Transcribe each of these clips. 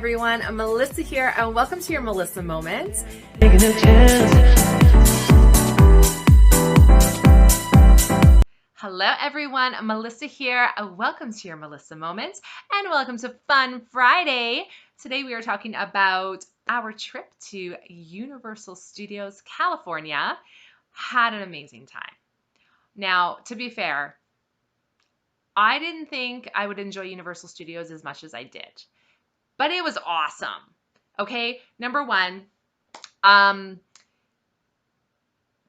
everyone, I'm Melissa here and welcome to your Melissa Moment. Hello everyone, Melissa here and welcome to your Melissa Moment and welcome to Fun Friday. Today we are talking about our trip to Universal Studios, California. Had an amazing time. Now, to be fair, I didn't think I would enjoy Universal Studios as much as I did. But it was awesome. Okay, number one,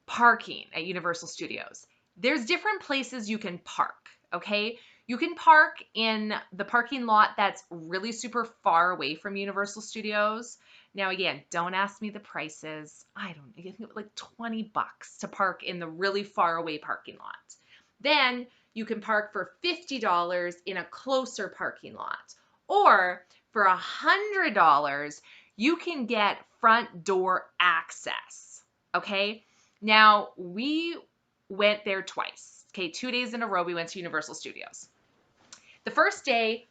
parking at Universal Studios. There's different places you can park, okay? You can park in the parking lot that's really super far away from Universal Studios. Now, again, don't ask me the prices. I think it was like $20 to park in the really far away parking lot. Then you can park for $50 in a closer parking lot. Or for $100, you can get front door access, okay? Now, we went there twice, okay? 2 days in a row, we went to Universal Studios. The first day,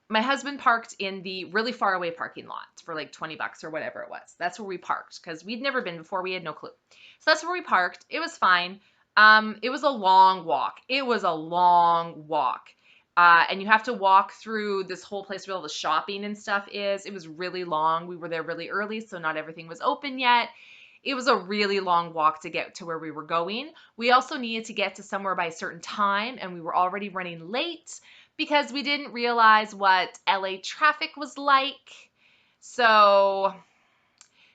my husband parked in the really far away parking lot for like $20 or whatever it was. That's where we parked because we'd never been before. We had no clue. So that's where we parked. It was fine. It was a long walk. And you have to walk through this whole place where all the shopping and stuff is. It was really long. We were there really early, so not everything was open yet. It was a really long walk to get to where we were going. We also needed to get to somewhere by a certain time, and we were already running late because we didn't realize what LA traffic was like. So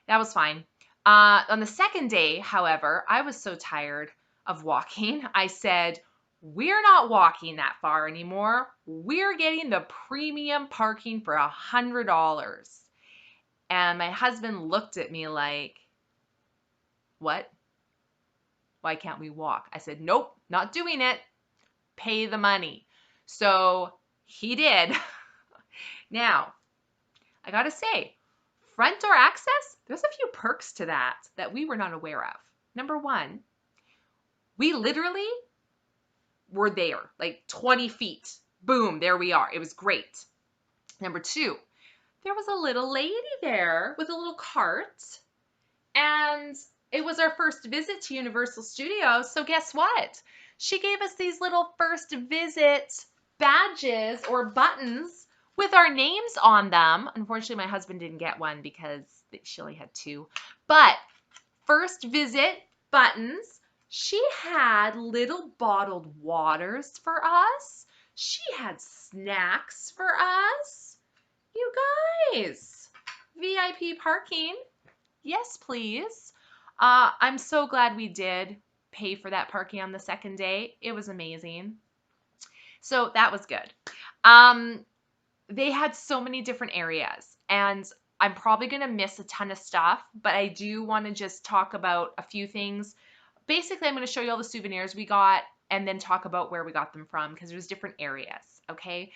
that was fine. On the second day, however, I was so tired of walking. I said, we're not walking that far anymore. We're getting the premium parking for $100. And my husband looked at me like, what? Why can't we walk? I said, nope, not doing it. Pay the money. So he did. Now, I gotta say, front door access, there's a few perks to that we were not aware of. Number one, we literally were there, like 20 feet. Boom, there we are. It was great. Number two, there was a little lady there with a little cart, and it was our first visit to Universal Studios. So guess what? She gave us these little first visit badges or buttons with our names on them. Unfortunately, my husband didn't get one because she only had two. But first visit buttons. She had little bottled waters for us. She had snacks for us. You guys, VIP parking. Yes, please. I'm so glad we did pay for that parking on the second day. It was amazing. So that was good. They had so many different areas, and I'm probably going to miss a ton of stuff, but I do want to just talk about a few things. Basically, I'm going to show you all the souvenirs we got and then talk about where we got them from because there's different areas, okay?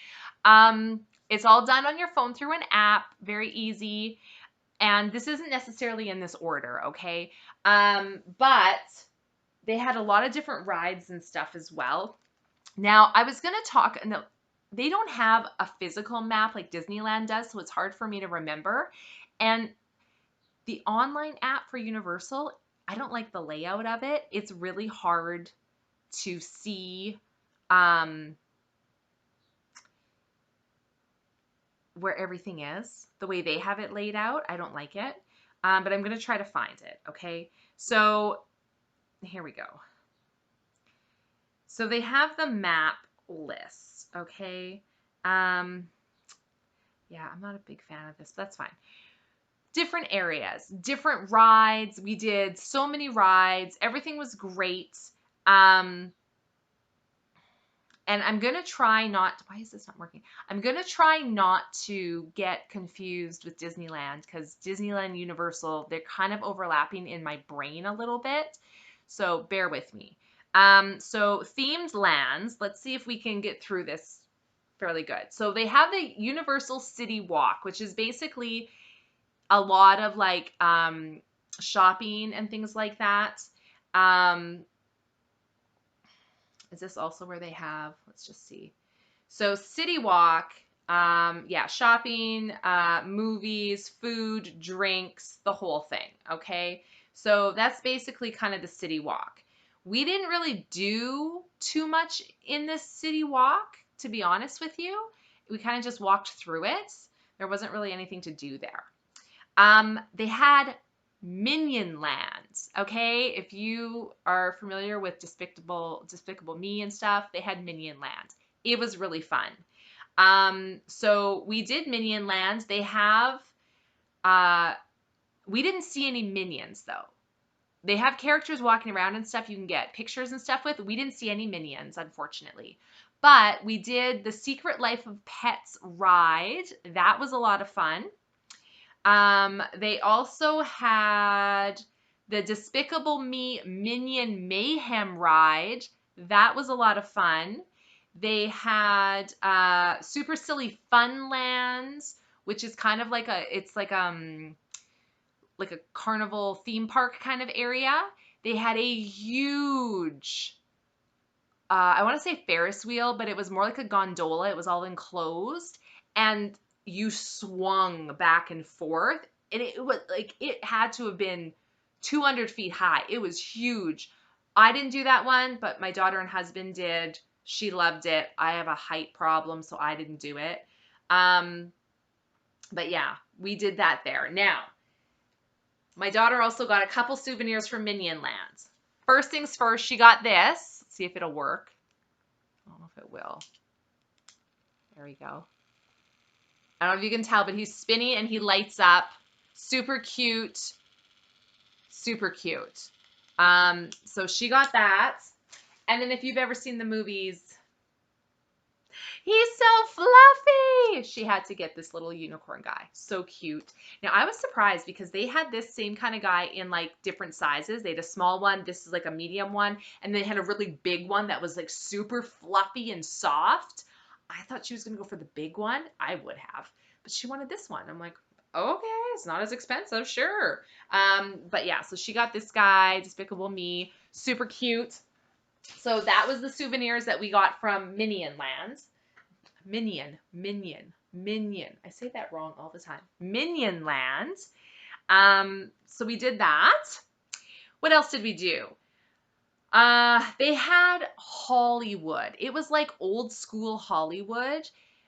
It's all done on your phone through an app, very easy. And this isn't necessarily in this order, okay? But they had a lot of different rides and stuff as well. Now, I was going to talk, no, they don't have a physical map like Disneyland does, so it's hard for me to remember. And the online app for Universal, I don't like the layout of it. It's really hard to see where everything is, the way they have it laid out. I don't like it, but I'm going to try to find it, okay? So here we go. So they have the map list, okay? Yeah, I'm not a big fan of this, but that's fine. Different areas, different rides. We did so many rides. Everything was great. And I'm going to try not, why is this not working? I'm going to try not to get confused with Disneyland because Disneyland, Universal, they're kind of overlapping in my brain a little bit. So bear with me. So themed lands, let's see if we can get through this fairly good. So they have the Universal City Walk, which is basically a lot of like shopping and things like that. Is this also where they have, let's just see. So City Walk, Yeah, shopping, movies, food, drinks, the whole thing. Okay. So that's basically kind of the city walk. We didn't really do too much in this city walk, to be honest with you. We kind of just walked through it. There wasn't really anything to do there. They had Minion Land. Okay, if you are familiar with Despicable Me and stuff, they had Minion Land. It was really fun. So we did Minion Land. They have, uh, we didn't see any minions though. They have characters walking around and stuff you can get pictures and stuff with. We didn't see any minions, unfortunately. But we did the Secret Life of Pets ride. That was a lot of fun. They also had the Despicable Me Minion Mayhem ride. That was a lot of fun. They had Super Silly Funlands, which is kind of like like a carnival theme park kind of area. They had a huge I want to say Ferris wheel, but it was more like a gondola. It was all enclosed, and you swung back and forth, and it was like it had to have been 200 feet high. It was huge. I didn't do that one, but my daughter and husband did. She loved it. I have a height problem, so I didn't do it. Um, but yeah, we did that there. Now, my daughter also got a couple souvenirs from Minion Land. First things first, she got this. Let's see if it'll work. I don't know if it will. There we go. I don't know if you can tell, but he's spinning and he lights up. Super cute. Super cute. So she got that. And then if you've ever seen the movies, he's so fluffy. She had to get this little unicorn guy. So cute. Now, I was surprised because they had this same kind of guy in like different sizes. They had a small one. This is like a medium one. And they had a really big one that was like super fluffy and soft. I thought she was going to go for the big one. I would have. But she wanted this one. I'm like, okay, it's not as expensive. Sure. But yeah, so she got this guy, Despicable Me. Super cute. So that was the souvenirs that we got from Minion Land. Minion. I say that wrong all the time. Minion Land. So we did that. What else did we do? They had Hollywood. It was like old school Hollywood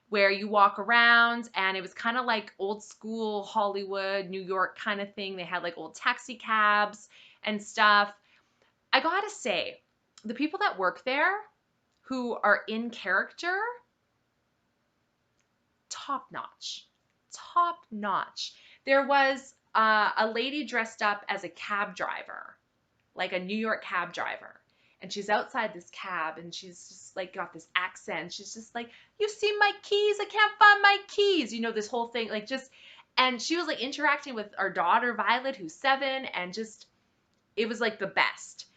where you walk around and it was kind of like old school Hollywood, New York kind of thing. They had like old taxi cabs and stuff. I gotta say, the people that work there who are in character, top notch. Top notch. There was a lady dressed up as a cab driver, like a New York cab driver. And she's outside this cab and she's just like got this accent. She's just like, you see my keys? I can't find my keys. You know, this whole thing, like just, and she was like interacting with our daughter, Violet, who's 7, and just, it was like the best.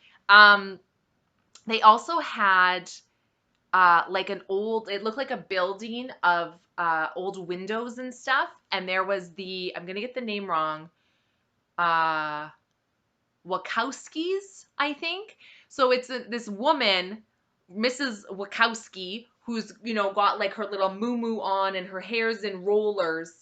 They also had like an old, it looked like a building of old windows and stuff. And there was the, I'm going to get the name wrong, uh, Wachowskis, I think. So it's this woman, Mrs. Wachowski, who's, you know, got like her little moo on and her hair's in rollers.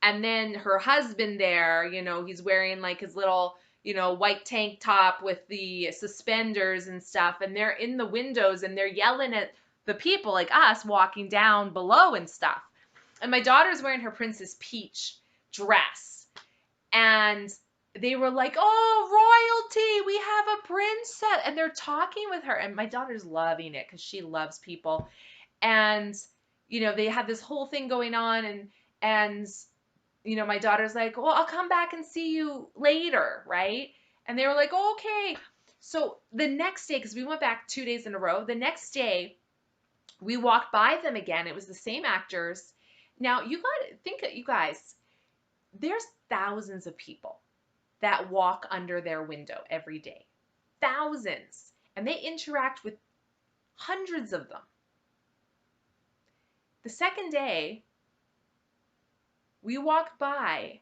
And then her husband there, you know, he's wearing like his little, you know, white tank top with the suspenders and stuff. And they're in the windows and they're yelling at the people like us walking down below and stuff. And my daughter's wearing her Princess Peach dress. And they were like, oh, royalty, we have a princess. And they're talking with her. And my daughter's loving it because she loves people. And, you know, they had this whole thing going on. And, you know, my daughter's like, well, I'll come back and see you later, right? And they were like, oh, okay. So the next day, because we went back 2 days in a row, the next day, we walked by them again. It was the same actors. Now, you got to think, you guys, there's thousands of people that walk under their window every day. Thousands. And they interact with hundreds of them. The second day, we walked by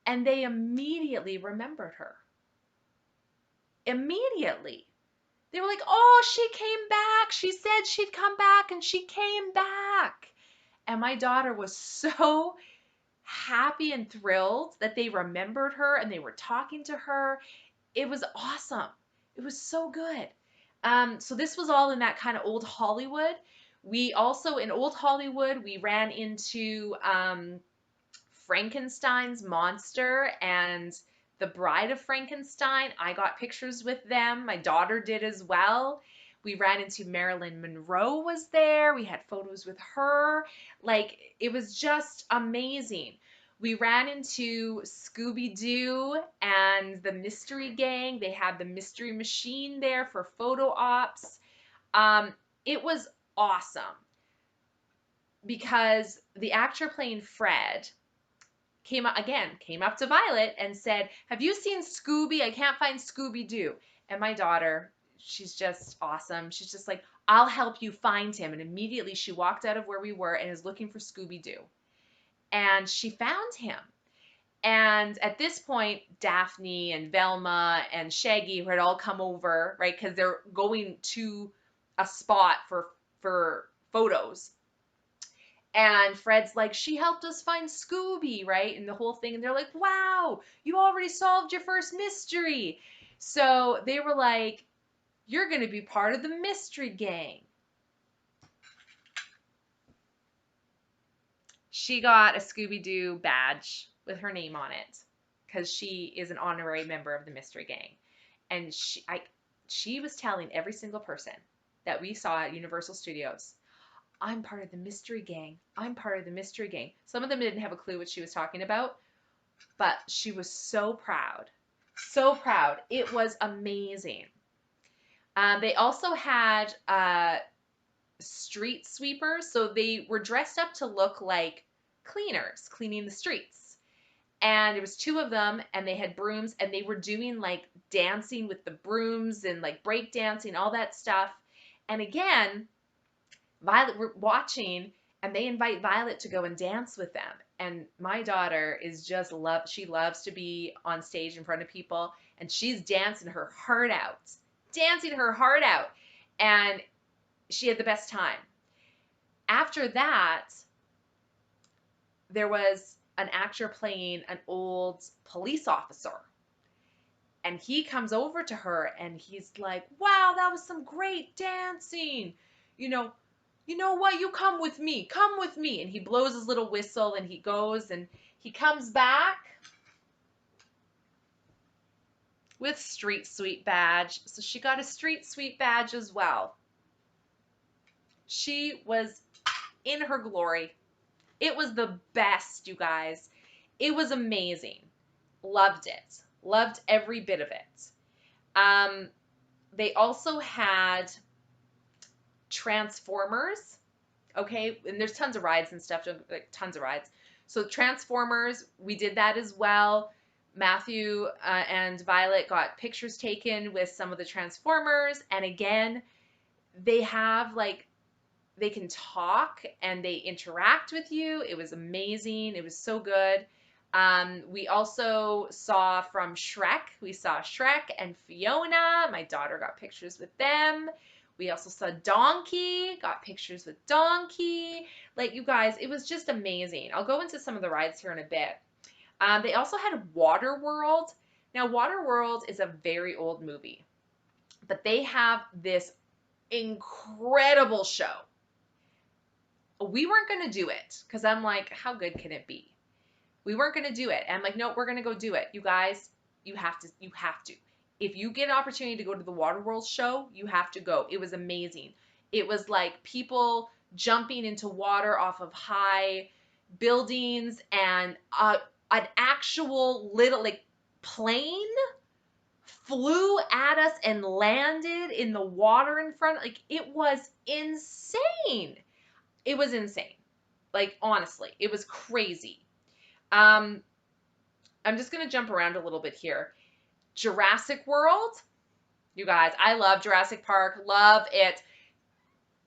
and they immediately remembered her. Immediately. They were like, oh, she came back. She said she'd come back and she came back. And my daughter was so happy and thrilled that they remembered her and they were talking to her. It was awesome. It was so good. So this was all in that kind of old Hollywood. We also, in old Hollywood, we ran into Frankenstein's monster and the Bride of Frankenstein. I got pictures with them. My daughter did as well. We ran into Marilyn Monroe was there. We had photos with her. Like, it was just amazing. We ran into Scooby-Doo and the Mystery Gang. They had the Mystery Machine there for photo ops. It was awesome because the actor playing Fred came up to Violet and said, "Have you seen Scooby? I can't find Scooby-Doo." And my daughter, she's just awesome. She's just like, "I'll help you find him." And immediately she walked out of where we were and is looking for Scooby-Doo. And she found him. And at this point, Daphne and Velma and Shaggy had all come over, right? Because they're going to a spot for photos. And Fred's like, "She helped us find Scooby," right? And the whole thing. And they're like, "Wow, you already solved your first mystery." So they were like, "You're going to be part of the mystery gang." She got a Scooby-Doo badge with her name on it because she is an honorary member of the mystery gang. And she was telling every single person that we saw at Universal Studios, "I'm part of the mystery gang. I'm part of the mystery gang." Some of them didn't have a clue what she was talking about, but she was so proud. So proud. It was amazing. They also had street sweepers, so they were dressed up to look like cleaners, cleaning the streets. And there was two of them, and they had brooms, and they were doing like dancing with the brooms and like break dancing, all that stuff. And again, Violet were watching, and they invite Violet to go and dance with them. And my daughter is just she loves to be on stage in front of people, and she's dancing her heart out. Dancing her heart out. And she had the best time. After that, there was an actor playing an old police officer. And he comes over to her and he's like, "Wow, that was some great dancing. You know, you know what? You come with me. Come with me." And he blows his little whistle and he goes and he comes back with Street Sweep badge. So she got a Street Sweep badge as well. She was in her glory. It was the best, you guys. It was amazing. Loved it. Loved every bit of it. They also had Transformers. Okay, and there's tons of rides and stuff, like tons of rides. So Transformers, we did that as well. Matthew and Violet got pictures taken with some of the Transformers, and again, they have like they can talk and they interact with you. It was amazing. It was so good. We also saw from Shrek. We saw Shrek and Fiona. My daughter got pictures with them. We also saw Donkey, got pictures with Donkey. Like, you guys, it was just amazing. I'll go into some of the rides here in a bit. They also had Waterworld. Now, Waterworld is a very old movie, but they have this incredible show. We weren't going to do it because I'm like, how good can it be? We weren't going to do it. And I'm like, no, we're going to go do it. You guys, you have to. If you get an opportunity to go to the Waterworld show, you have to go. It was amazing. It was like people jumping into water off of high buildings and an actual little like plane flew at us and landed in the water in front. Like, it was insane. It was insane. Like, honestly, it was crazy. I'm just going to jump around a little bit here. Jurassic World. You guys, I love Jurassic Park. Love it.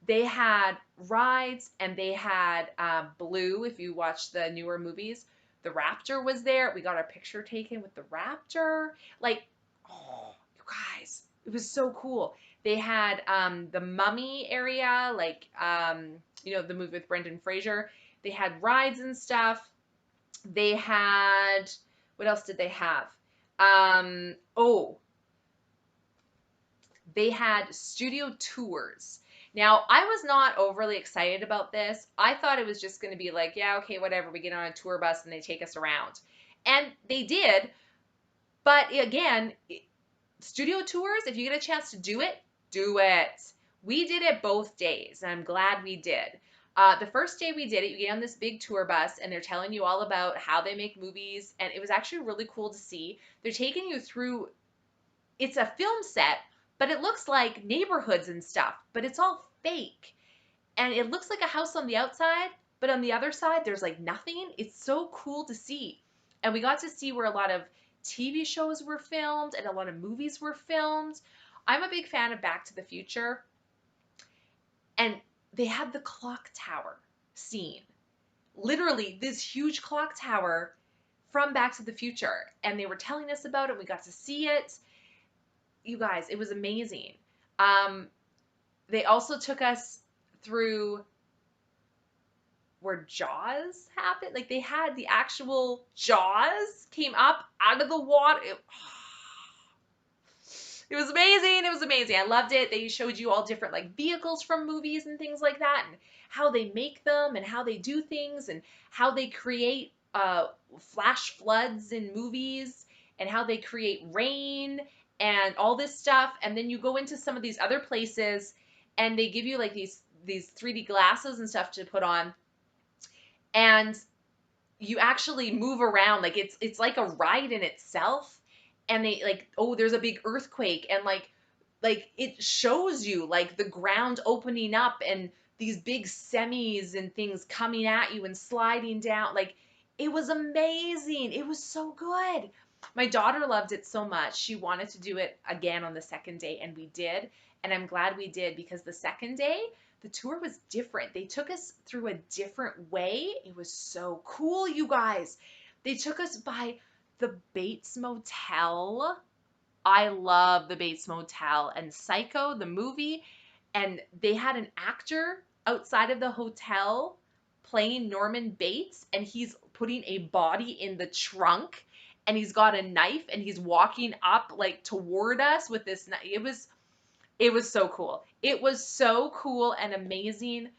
They had rides and they had Blue, if you watch the newer movies. The Raptor was there. We got our picture taken with the Raptor. Like, oh, you guys, it was so cool. They had the Mummy area, like the movie with Brendan Fraser. They had rides and stuff. They had, what else did they have? Oh, they had studio tours. Now, I was not overly excited about this. I thought it was just going to be like, yeah, okay, whatever. We get on a tour bus and they take us around. And they did. But again, studio tours, if you get a chance to do it, do it. We did it both days, and I'm glad we did. The first day we did it, you get on this big tour bus, and they're telling you all about how they make movies, and it was actually really cool to see. They're taking you through, it's a film set, but it looks like neighborhoods and stuff, but it's all fake. And it looks like a house on the outside, but on the other side, there's like nothing. It's so cool to see. And we got to see where a lot of TV shows were filmed and a lot of movies were filmed. I'm a big fan of Back to the Future. And they had the clock tower scene. Literally, this huge clock tower from Back to the Future. And they were telling us about it. We got to see it. You guys, it was amazing. They also took us through where Jaws happened. Like they had the actual Jaws came up out of the water. It was amazing. It was amazing. I loved it. They showed you all different like vehicles from movies and things like that, and how they make them and how they do things and how they create flash floods in movies and how they create rain and all this stuff. And then you go into some of these other places and they give you like these 3D glasses and stuff to put on, and you actually move around. Like it's like a ride in itself. And they like, oh, there's a big earthquake, and like it shows you like the ground opening up and these big semis and things coming at you and sliding down. Like it was amazing. It was so good. My daughter loved it so much. She wanted to do it again on the second day, and we did. And I'm glad we did, because the second day, the tour was different. They took us through a different way. It was so cool, you guys. They took us by the Bates Motel. I love the Bates Motel and Psycho, the movie. And they had an actor outside of the hotel playing Norman Bates, and he's putting a body in the trunk, and he's got a knife, and he's walking up like toward us with this knife. It was so cool. It was so cool and amazing.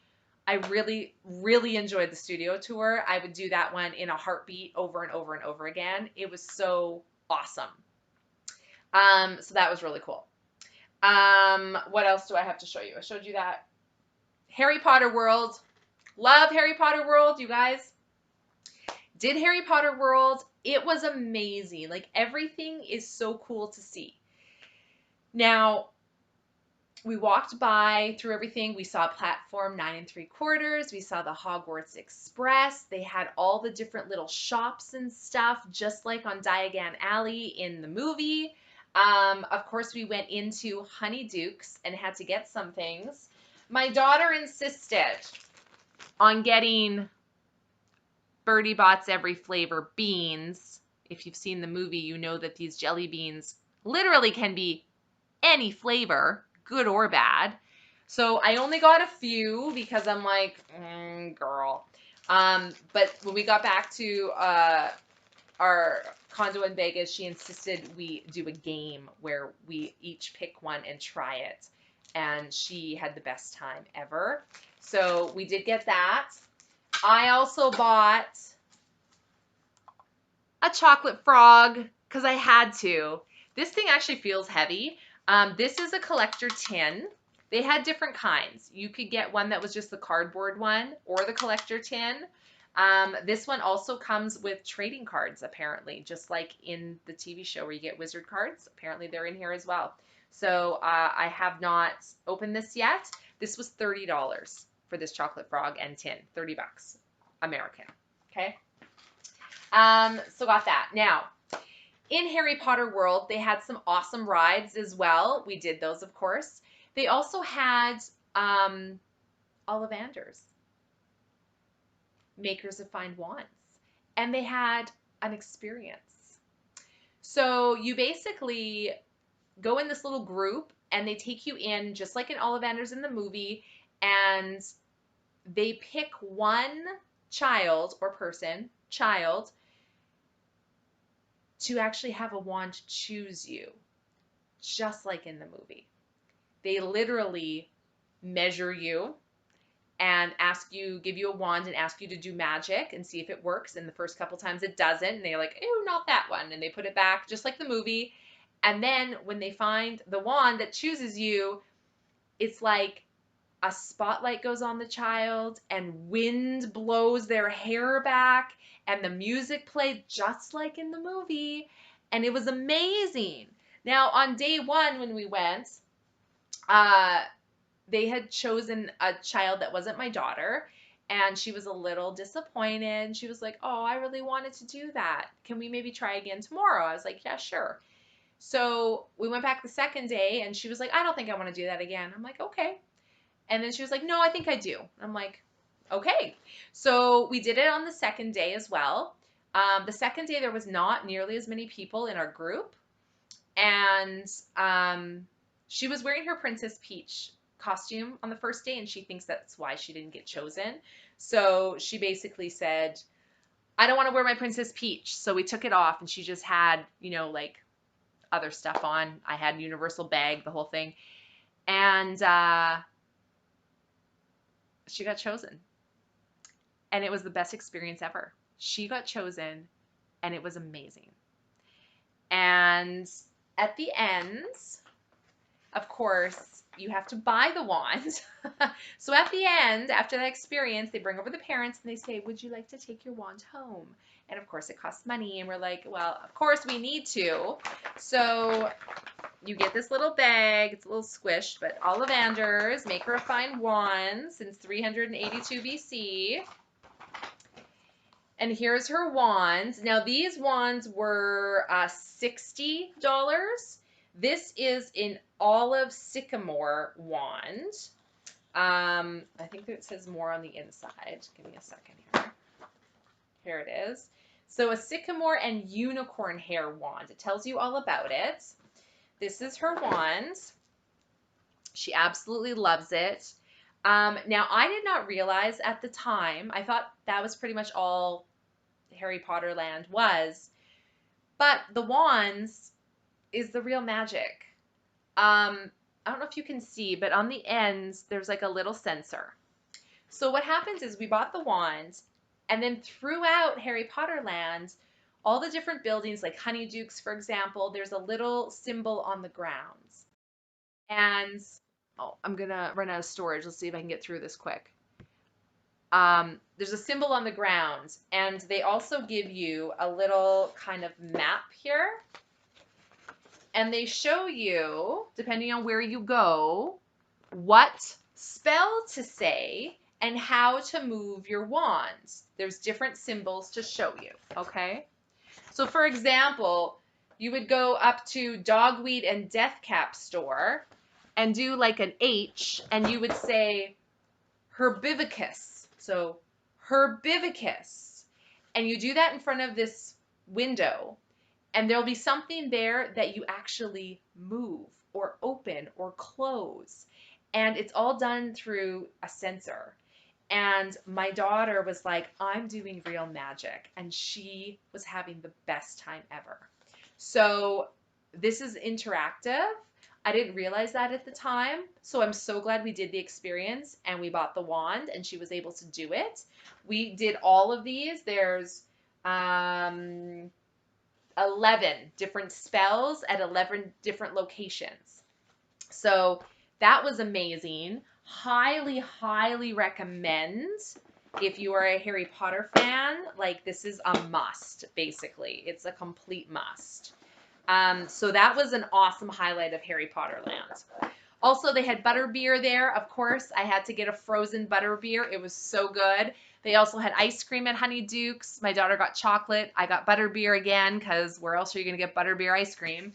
I really, really enjoyed the studio tour. I would do that one in a heartbeat over and over and over again. It was so awesome. So that was really cool. What else do I have to show you? I showed you that. Harry Potter World. Love Harry Potter World, you guys. Did Harry Potter World. It was amazing. Like everything is so cool to see. Now, we walked by through everything. We saw platform 9 3/4. We saw the Hogwarts Express. They had all the different little shops and stuff, just like on Diagon Alley in the movie. Of course, we went into Honeydukes and had to get some things. My daughter insisted on getting Bertie Bott's Every Flavor beans. If you've seen the movie, you know that these jelly beans literally can be any flavor, good or bad. So I only got a few because I'm like, girl. But when we got back to our condo in Vegas, she insisted we do a game where we each pick one and try it. And she had the best time ever. So we did get that. I also bought a chocolate frog because I had to. This thing actually feels heavy. This is a collector tin. They had different kinds. You could get one that was just the cardboard one or the collector tin. This one also comes with trading cards, apparently, just like in the TV show where you get wizard cards. Apparently they're in here as well. So I have not opened this yet. This was $30 for this chocolate frog and tin. 30 bucks American. Okay. So got that. Now, in Harry Potter World, they had some awesome rides as well. We did those, of course. They also had Ollivanders, makers of fine wands, and they had an experience. So you basically go in this little group and they take you in just like in Ollivander's in the movie, and they pick one child or person, child, to actually have a wand choose you, just like in the movie. They literally measure you and give you a wand and ask you to do magic and see if it works. And the first couple times it doesn't, and they're like, ew, not that one. And they put it back just like the movie. And then when they find the wand that chooses you, it's like a spotlight goes on the child and wind blows their hair back and the music played just like in the movie. And it was amazing. Now, on day one when we went, they had chosen a child that wasn't my daughter, and she was a little disappointed. She was like, oh, I really wanted to do that. Can we maybe try again tomorrow? I was like, yeah, sure. So we went back the second day, and she was like, I don't think I want to do that again. I'm like, okay. And then she was like, no, I think I do. I'm like, okay. So we did it on the second day as well. The second day, there was not nearly as many people in our group. And she was wearing her Princess Peach costume on the first day, and she thinks that's why she didn't get chosen. So she basically said, I don't want to wear my Princess Peach. So we took it off, and she just had, like other stuff on. I had universal bag, the whole thing. And she got chosen. And it was the best experience ever. She got chosen, and it was amazing. And at the end, of course, you have to buy the wand. So at the end, after that experience, they bring over the parents and they say, would you like to take your wand home? And of course, it costs money. And we're like, well, of course we need to. So you get this little bag. It's a little squished, but Ollivander's Make Her a Fine Wand since 382 BC. And here's her wands. Now, these wands were $60. This is an olive sycamore wand. I think it says more on the inside. Give me a second here. Here it is. So a sycamore and unicorn hair wand. It tells you all about it. This is her wand. She absolutely loves it. Now, I did not realize at the time, I thought that was pretty much all Harry Potter land was, but the wands is the real magic. I don't know if you can see, but on the ends, there's like a little sensor. So what happens is we bought the wand, and then throughout Harry Potter land, all the different buildings, like Honeydukes, for example, there's a little symbol on the grounds. And, oh, I'm going to run out of storage. Let's see if I can get through this quick. There's a symbol on the ground, and they also give you a little kind of map here. And they show you, depending on where you go, what spell to say and how to move your wands. There's different symbols to show you, okay? So for example, you would go up to Dogweed and Deathcap store and do like an H, and you would say Herbivicus. So Herbivicus. And you do that in front of this window, and there'll be something there that you actually move or open or close. And it's all done through a sensor. And my daughter was like, I'm doing real magic. And she was having the best time ever. So this is interactive. I didn't realize that at the time. So I'm so glad we did the experience and we bought the wand and she was able to do it. We did all of these. There's 11 different spells at 11 different locations. So that was amazing. Highly, highly recommend if you are a Harry Potter fan. Like, this is a must, basically. It's a complete must. So that was an awesome highlight of Harry Potter Land. Also, they had butterbeer there. Of course, I had to get a frozen butterbeer. It was so good. They also had ice cream at Honeydukes. My daughter got chocolate. I got butterbeer again, because where else are you going to get butterbeer ice cream?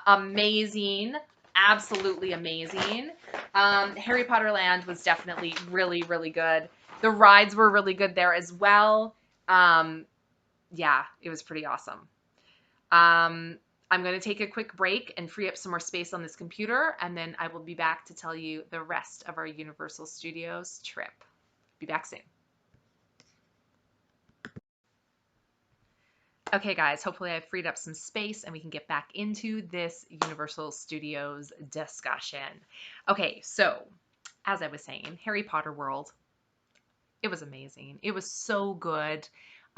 Amazing. Absolutely amazing. Harry Potter Land was definitely really, really good. The rides were really good there as well. Yeah, it was pretty awesome. I'm going to take a quick break and free up some more space on this computer, and then I will be back to tell you the rest of our Universal Studios trip. Be back soon. Okay, guys, hopefully I've freed up some space and we can get back into this Universal Studios discussion. Okay, so as I was saying, Harry Potter World, it was amazing. It was so good.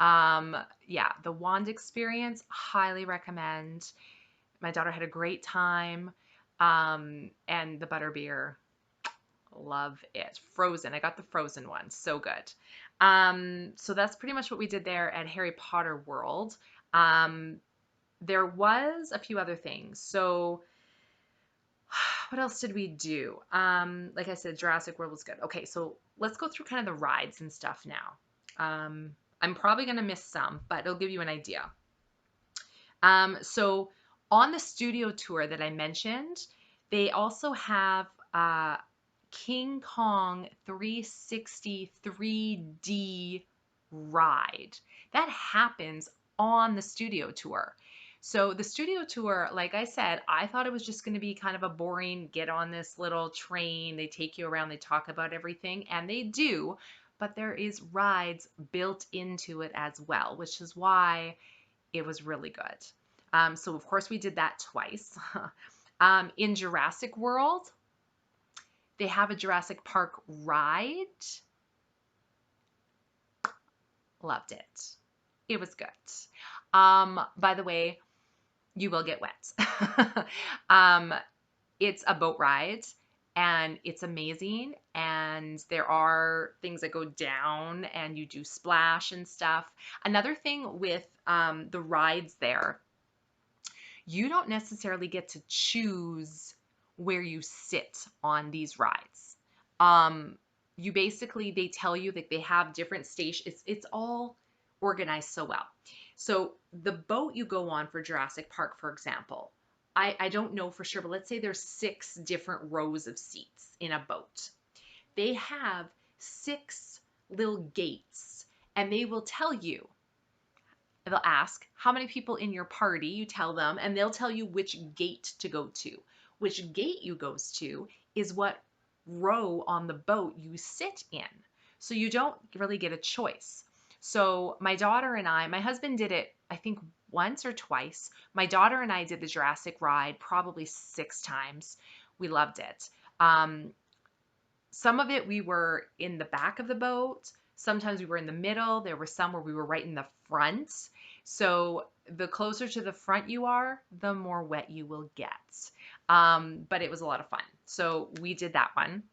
Yeah, the wand experience, highly recommend. My daughter had a great time. And the butterbeer, love it. Frozen, I got the frozen one, so good. So that's pretty much what we did there at Harry Potter World. Um, there was a few other things. So what else did we do? Like I said, Jurassic World was good. Okay, so let's go through kind of the rides and stuff now. I'm probably going to miss some, but it'll give you an idea. So on the studio tour that I mentioned, they also have King Kong 360 3D ride. That happens on the studio tour. So the studio tour, like I said, I thought it was just going to be kind of a boring get on this little train. They take you around, they talk about everything, and they do, but there is rides built into it as well, which is why it was really good. So of course we did that twice. In Jurassic World, they have a Jurassic Park ride. Loved it. It was good. By the way, you will get wet. It's a boat ride and it's amazing. And there are things that go down and you do splash and stuff. Another thing with the rides there, you don't necessarily get to choose where you sit on these rides. Um, you basically, they tell you that they have different stations. It's all organized so well. So the boat you go on for Jurassic Park, for example, I don't know for sure, but let's say there's 6 different rows of seats in a boat. They have 6 little gates, and they will tell you, they'll ask how many people in your party, you tell them, and they'll tell you which gate to go to. Which gate you goes to is what row on the boat you sit in. So you don't really get a choice. So my daughter and I, my husband did it, I think once or twice. My daughter and I did the Jurassic ride probably 6 times. We loved it. Some of it we were in the back of the boat. Sometimes we were in the middle. There were some where we were right in the front. So the closer to the front you are, the more wet you will get. But it was a lot of fun. So we did that one.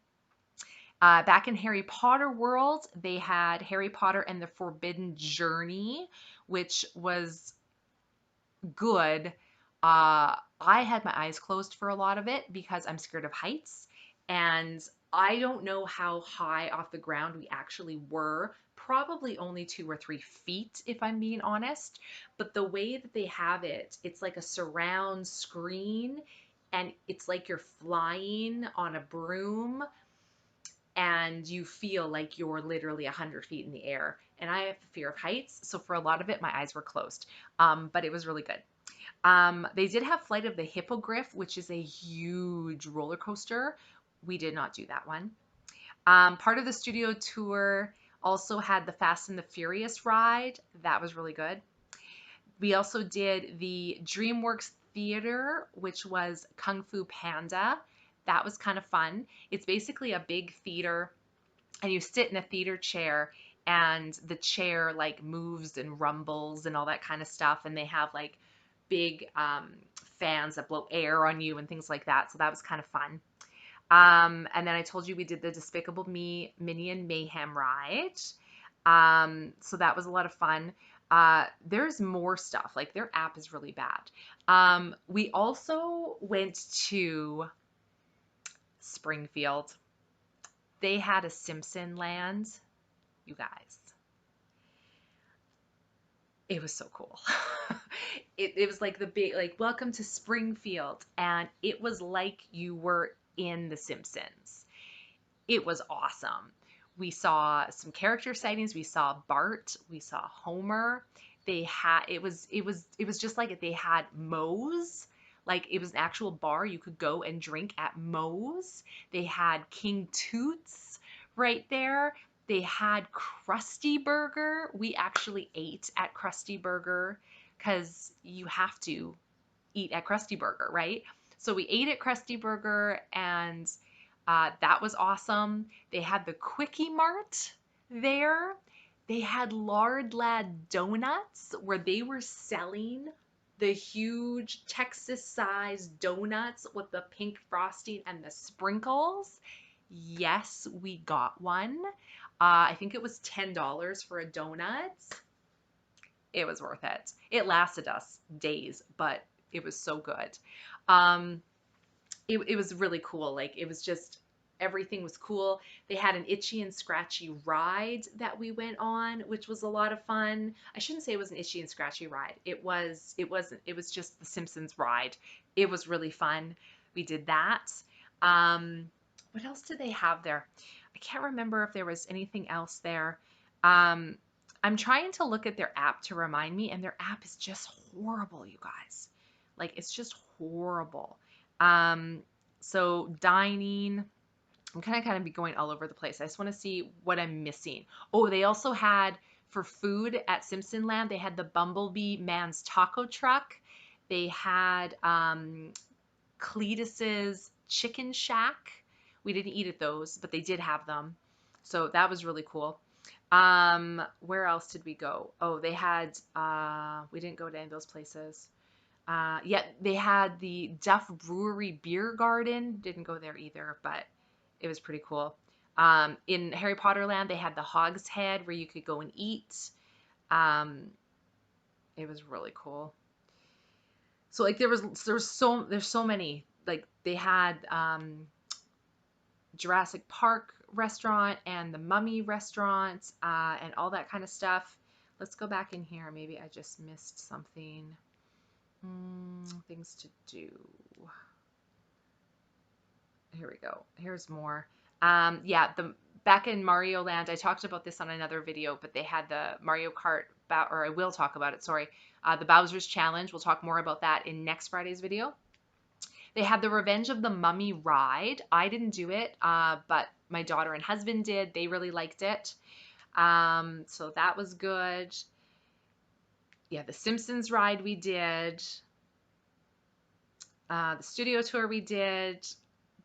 Back in Harry Potter World, they had Harry Potter and the Forbidden Journey, which was good. I had my eyes closed for a lot of it because I'm scared of heights. And I don't know how high off the ground we actually were. Probably only 2 or 3 feet, if I'm being honest. But the way that they have it, it's like a surround screen, and it's like you're flying on a broom, and you feel like you're literally 100 feet in the air. And I have a fear of heights, so for a lot of it, my eyes were closed. But it was really good. They did have Flight of the Hippogriff, which is a huge roller coaster. We did not do that one. Part of the studio tour also had the Fast and the Furious ride. That was really good. We also did the DreamWorks Theater, which was Kung Fu Panda. That was kind of fun. It's basically a big theater, and you sit in a theater chair, and the chair like moves and rumbles and all that kind of stuff, and they have like big fans that blow air on you and things like that. So that was kind of fun. And then I told you we did the Despicable Me Minion Mayhem ride. So that was a lot of fun. There's more stuff. Like their app is really bad. We also went to Springfield. They had a Simpson Land, you guys. It was so cool. It was like the big, like, welcome to Springfield. And it was like you were in The Simpsons. It was awesome. We saw some character sightings. We saw Bart. We saw Homer. They had it was just like they had Moe's, like it was an actual bar you could go and drink at Moe's. They had King Toots right there. They had Krusty Burger. We actually ate at Krusty Burger because you have to eat at Krusty Burger, right? So we ate at Krusty Burger, and that was awesome. They had the Quickie Mart there. They had Lard Lad Donuts where they were selling the huge Texas-sized donuts with the pink frosting and the sprinkles. Yes, we got one. I think it was $10 for a donut. It was worth it. It lasted us days, but it was so good. Um, it was really cool. Like it was just everything was cool. They had an itchy and scratchy ride that we went on, which was a lot of fun. I shouldn't say it was an itchy and scratchy ride. It was just the Simpsons ride. It was really fun. We did that. What else did they have there? I can't remember if there was anything else there. Um, I'm trying to look at their app to remind me, and their app is just horrible, you guys. Like it's just horrible. Um, so dining, I'm kind of be going all over the place. I just want to see what I'm missing. Oh, they also had for food at Simpson Land, they had the Bumblebee Man's Taco Truck. They had Cletus's Chicken Shack. We didn't eat at those, but they did have them. So that was really cool. Where else did we go? Oh, they had we didn't go to any of those places. Yeah, they had the Duff Brewery Beer Garden. Didn't go there either, but it was pretty cool. In Harry Potter Land, they had the Hog's Head where you could go and eat. Um, it was really cool. So like there's so many. Like they had Jurassic Park restaurant and the Mummy restaurant and all that kind of stuff. Let's go back in here. Maybe I just missed something. Things to do. Here we go. Here's more. Yeah, the back in Mario Land, I talked about this on another video, but they had the Mario Kart, or I will talk about it, sorry. The Bowser's Challenge. We'll talk more about that in next Friday's video. They had the Revenge of the Mummy ride. I didn't do it, but my daughter and husband did. They really liked it. So that was good. Yeah, the Simpsons ride we did. The studio tour we did.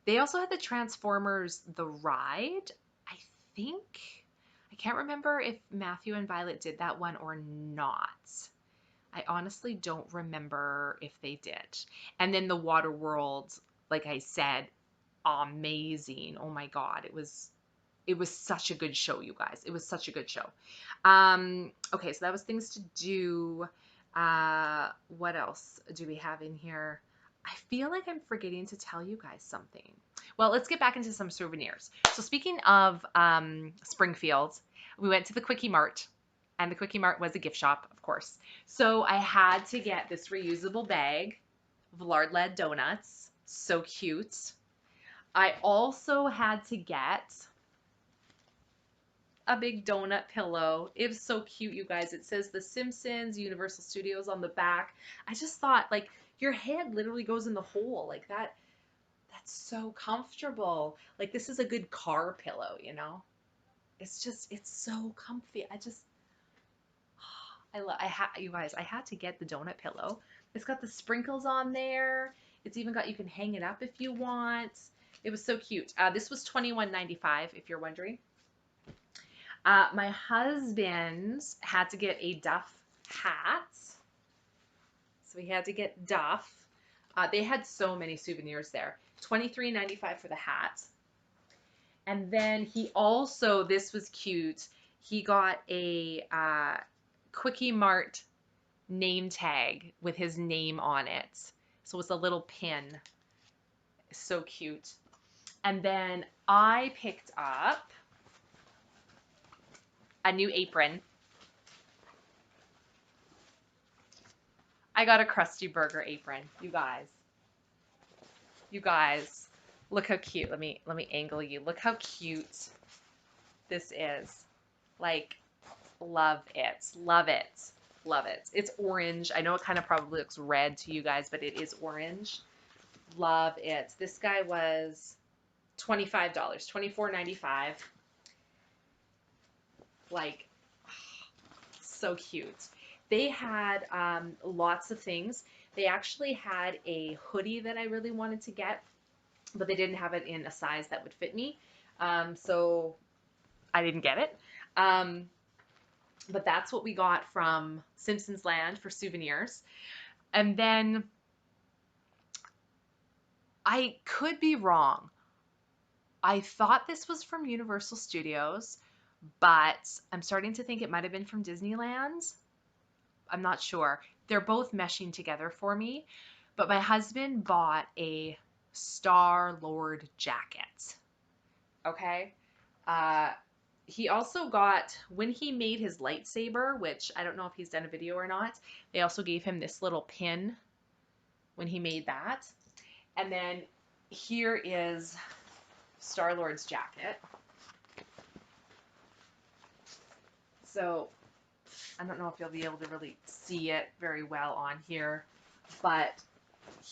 They also had the Transformers the ride. I think I can't remember if Matthew and Violet did that one or not. I honestly don't remember if they did. And then the Water World, like I said, amazing. Oh my God, it was such a good show, you guys. It was such a good show. Okay, so that was things to do. What else do we have in here? I feel like I'm forgetting to tell you guys something. Well, let's get back into some souvenirs. So speaking of Springfield, we went to the Quickie Mart, and the Quickie Mart was a gift shop, of course. So I had to get this reusable bag of Lard Lad donuts. So cute. I also had to get a big donut pillow. It was so cute, you guys. It says The Simpsons, Universal Studios on the back. I just thought, like, your head literally goes in the hole like that. That's so comfortable. Like, this is a good car pillow, you know? It's so comfy. You guys, I had to get the donut pillow. It's got the sprinkles on there. It's even got, you can hang it up if you want. It was so cute. This was $21.95, if you're wondering. My husband had to get a Duff hat. So he had to get Duff. They had so many souvenirs there. $23.95 for the hat. And then he also, this was cute, he got a Quickie Mart name tag with his name on it. So it's a little pin. So cute. And then I picked up a new apron. I got a Krusty Burger apron, you guys. You guys, look how cute. Let me angle you. Look how cute this is. Like, love it. Love it. Love it. It's orange. I know it kind of probably looks red to you guys, but it is orange. Love it. This guy was $25, $24.95. Like, so cute. They had lots of things. They actually had a hoodie that I really wanted to get, but they didn't have it in a size that would fit me. So I didn't get it. But that's what we got from Simpsons Land for souvenirs. And then I could be wrong. I thought this was from Universal Studios, but I'm starting to think it might have been from Disneyland. I'm not sure. They're both meshing together for me. But my husband bought a Star-Lord jacket. Okay? Uh, he also got, when he made his lightsaber, which I don't know if he's done a video or not, they also gave him this little pin when he made that. And then here is Star-Lord's jacket. So I don't know if you'll be able to really see it very well on here, but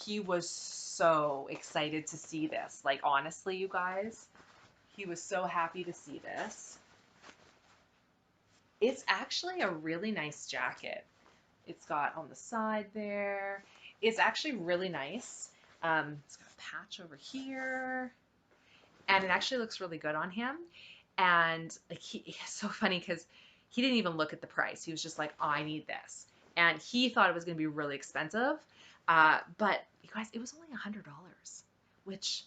he was so excited to see this. Like, honestly, you guys, he was so happy to see this. It's actually a really nice jacket. It's got on the side there. It's actually really nice. It's got a patch over here, and it actually looks really good on him. And like, it's so funny because he didn't even look at the price. He was just like, I need this. And he thought it was going to be really expensive. But you guys, it was only $100, which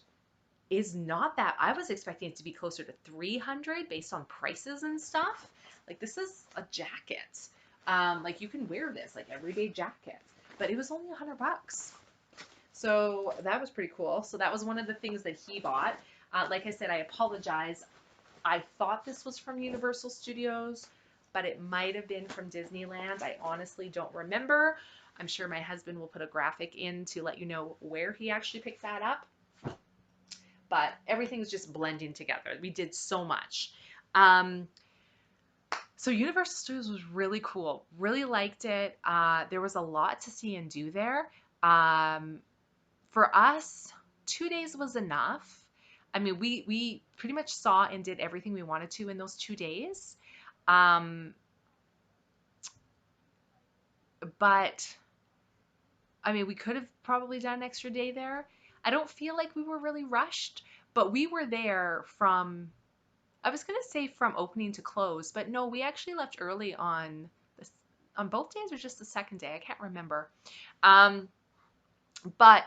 is not that. I was expecting it to be closer to 300 based on prices and stuff. Like, this is a jacket. Like, you can wear this, like, everyday jacket. But it was only $100. So that was pretty cool. So that was one of the things that he bought. Like I said, I apologize. I thought this was from Universal Studios, but it might have been from Disneyland. I honestly don't remember. I'm sure my husband will put a graphic in to let you know where he actually picked that up. But everything's just blending together. We did so much. So Universal Studios was really cool. Really liked it. There was a lot to see and do there. For us, 2 days was enough. I mean, we pretty much saw and did everything we wanted to in those 2 days. But I mean, we could have probably done an extra day there. I don't feel like we were really rushed, but we were there from, I was going to say from opening to close, but no, we actually left early on this, on both days or just the second day. I can't remember. But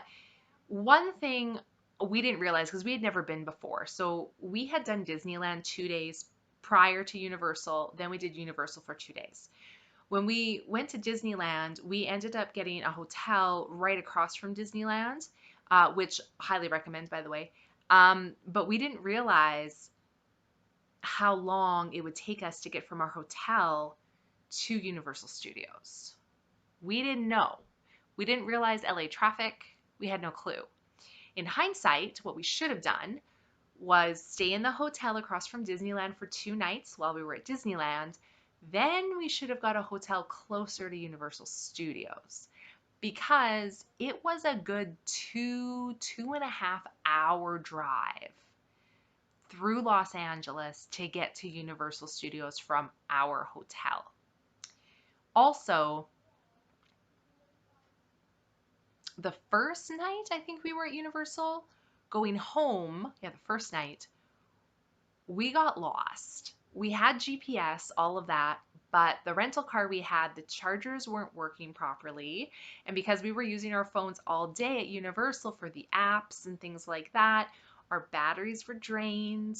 one thing we didn't realize, because we had never been before. So we had done Disneyland 2 days prior to Universal. Then we did Universal for 2 days. When we went to Disneyland, we ended up getting a hotel right across from Disneyland, which highly recommend, by the way. But we didn't realize how long it would take us to get from our hotel to Universal Studios. We didn't know. We didn't realize LA traffic. We had no clue. In hindsight, what we should have done was stay in the hotel across from Disneyland for 2 nights while we were at Disneyland. Then we should have got a hotel closer to Universal Studios, because it was a good 2.5 hour drive through Los Angeles to get to Universal Studios from our hotel. Also, the first night I think we were at Universal, going home, the first night, we got lost. We had GPS, all of that, but the rental car we had, the chargers weren't working properly. And because we were using our phones all day at Universal for the apps and things like that, our batteries were drained,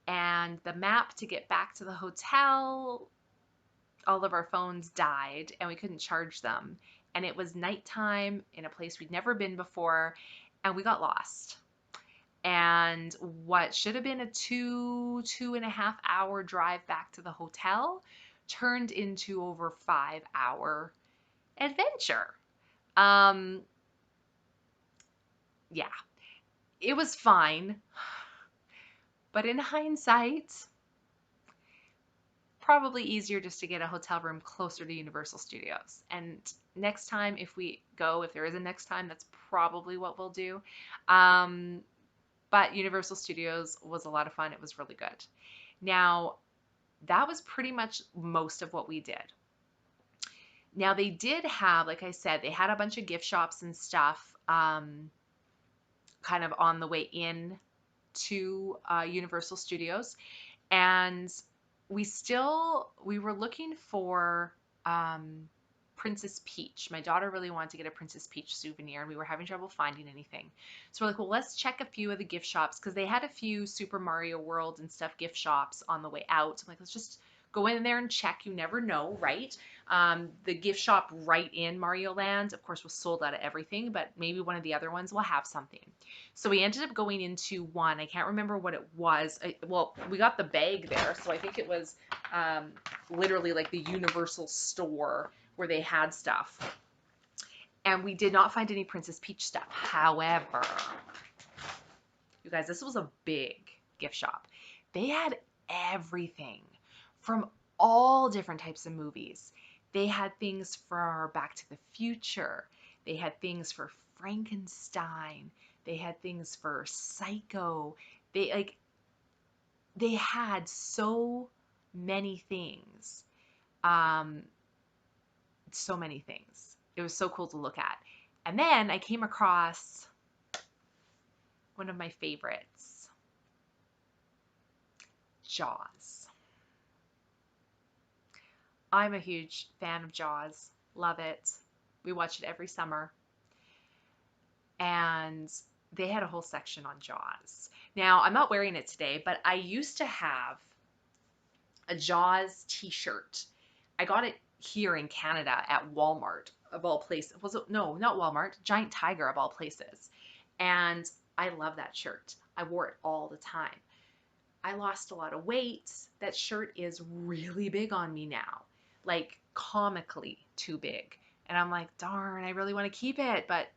and the map to get back to the hotel, all of our phones died and we couldn't charge them. And it was nighttime in a place we'd never been before, and we got lost. And what should have been a 2.5 hour drive back to the hotel turned into over 5 hour adventure. Yeah, it was fine, but in hindsight, probably easier just to get a hotel room closer to Universal Studios. And next time, if we go, if there is a next time, that's probably what we'll do. Um, but Universal Studios was a lot of fun. It was really good. Now, that was pretty much most of what we did. Now, they did have, like I said, they had a bunch of gift shops and stuff kind of on the way in to Universal Studios. And we were looking for Princess Peach. My daughter really wanted to get a Princess Peach souvenir, and we were having trouble finding anything. So we're like, well, let's check a few of the gift shops, because they had a few Super Mario World and stuff gift shops on the way out. So I'm like, let's just go in there and check. You never know, right? The gift shop right in Mario Land, of course, was sold out of everything, but maybe one of the other ones will have something. So we ended up going into one. I can't remember what it was. Well, we got the bag there, so I think it was literally like the Universal store where they had stuff. And we did not find any Princess Peach stuff. However, you guys, this was a big gift shop. They had everything from all different types of movies. They had things for Back to the Future. They had things for Frankenstein. They had things for Psycho. They had so many things. So many things. It was so cool to look at. And then I came across one of my favorites, Jaws. I'm a huge fan of Jaws. Love it. We watch it every summer. And they had a whole section on Jaws. Now, I'm not wearing it today, but I used to have a Jaws t-shirt. I got it here in Canada at Walmart, of all places. Was it? No, not Walmart. Giant Tiger, of all places. And I love that shirt. I wore it all the time. I lost a lot of weight. That shirt is really big on me now, like comically too big. And I'm like, darn, I really want to keep it. But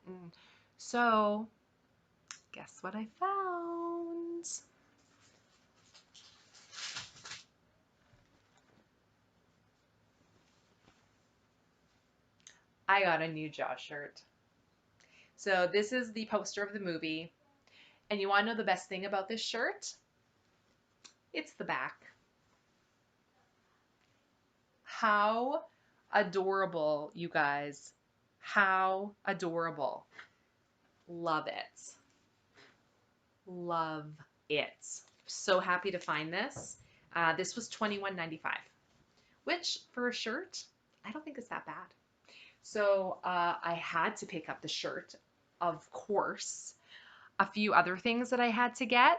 so guess what I found? I got a new Jaws shirt. So this is the poster of the movie. And you want to know the best thing about this shirt? It's the back. How adorable, you guys. How adorable. Love it. Love it. So happy to find this. This was $21.95, which for a shirt, I don't think is that bad. So I had to pick up the shirt, of course. A few other things that I had to get.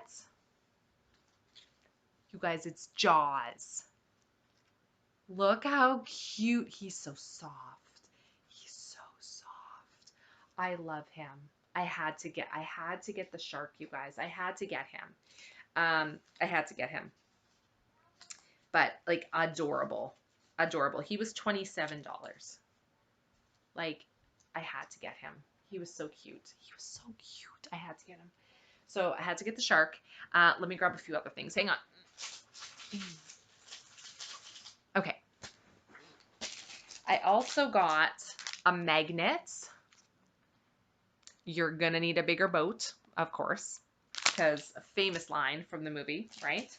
You guys, it's Jaws. Look how cute. He's so soft. He's so soft. I love him. I had to get the shark, you guys. I had to get him. I had to get him. But like adorable. Adorable. He was $27. Like I had to get him. He was so cute. He was so cute. I had to get him. So I had to get the shark. Let me grab a few other things. Hang on. Okay. I also got a magnet. You're gonna need a bigger boat, of course, because a famous line from the movie, right?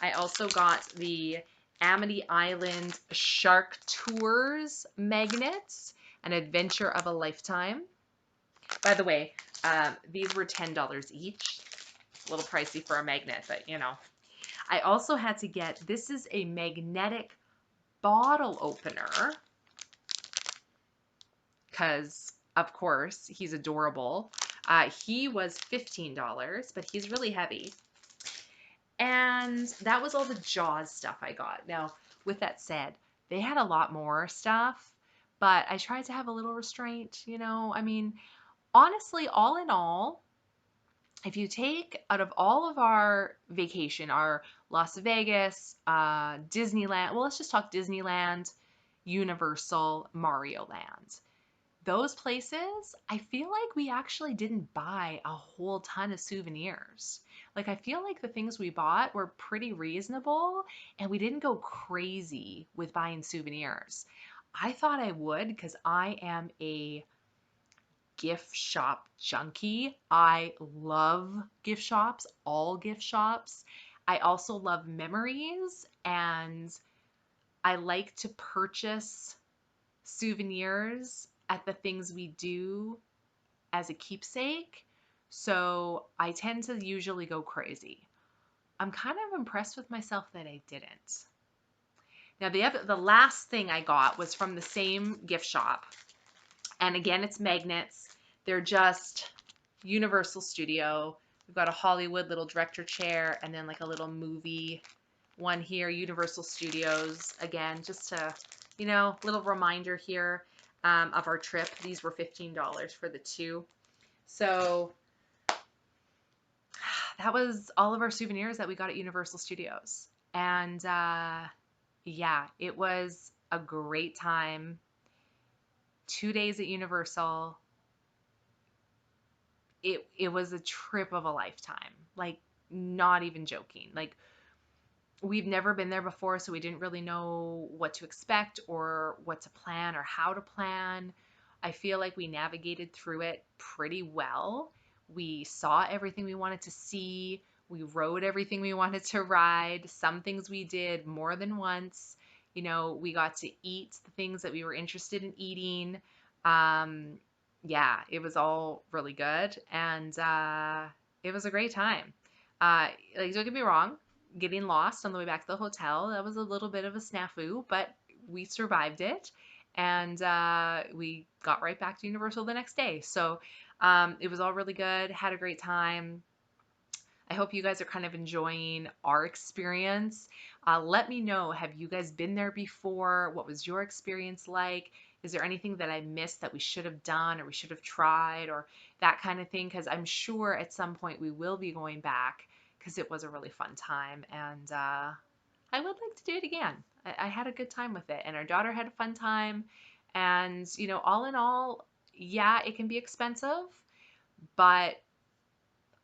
I also got the Amity Island Shark Tours magnets, an adventure of a lifetime. By the way, these were $10 each. A little pricey for a magnet, but you know. I also had to get, this is a magnetic bottle opener, because of course he's adorable. He was $15, but he's really heavy. And that was all the Jaws stuff I got. Now, with that said, they had a lot more stuff, but I tried to have a little restraint, you know. I mean, honestly, all in all, if you take out of all of our vacation, our Las Vegas, Disneyland, well, let's just talk Disneyland, Universal, Mario Land. Those places, I feel like we actually didn't buy a whole ton of souvenirs. Like, I feel like the things we bought were pretty reasonable and we didn't go crazy with buying souvenirs. I thought I would because I am a gift shop junkie. I love gift shops, all gift shops. I also love memories, and I like to purchase souvenirs at the things we do as a keepsake. So I tend to usually go crazy. I'm kind of impressed with myself that I didn't. Now the last thing I got was from the same gift shop. And again, it's magnets. They're just Universal Studio. We've got a Hollywood little director chair and then like a little movie one here, Universal Studios. Again, just to, little reminder here of our trip. These were $15 for the two. So that was all of our souvenirs that we got at Universal Studios. And yeah, it was a great time. 2 days at Universal. It was a trip of a lifetime. Like, not even joking. Like, we've never been there before, so we didn't really know what to expect or what to plan or how to plan. I feel like we navigated through it pretty well. We saw everything we wanted to see. We rode everything we wanted to ride. Some things we did more than once. We got to eat the things that we were interested in eating. Yeah, it was all really good, and it was a great time. Like, don't get me wrong, getting lost on the way back to the hotel, that was a little bit of a snafu, but we survived it, and we got right back to Universal the next day. So it was all really good. Had a great time. I hope you guys are kind of enjoying our experience. Let me know, have you guys been there before? What was your experience like? Is there anything that I missed that we should have done or we should have tried or that kind of thing? Because I'm sure at some point we will be going back because it was a really fun time, and I would like to do it again. I had a good time with it, and our daughter had a fun time. And, all in all, yeah, it can be expensive, but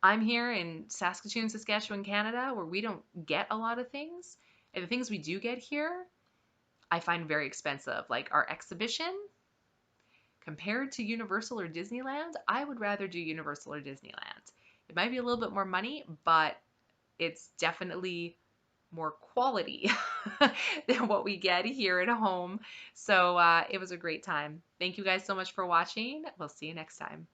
I'm here in Saskatoon, Saskatchewan, Canada, where we don't get a lot of things. And the things we do get here, I find very expensive. Like our exhibition, compared to Universal or Disneyland, I would rather do Universal or Disneyland. It might be a little bit more money, but it's definitely more quality than what we get here at home. So it was a great time. Thank you guys so much for watching. We'll see you next time.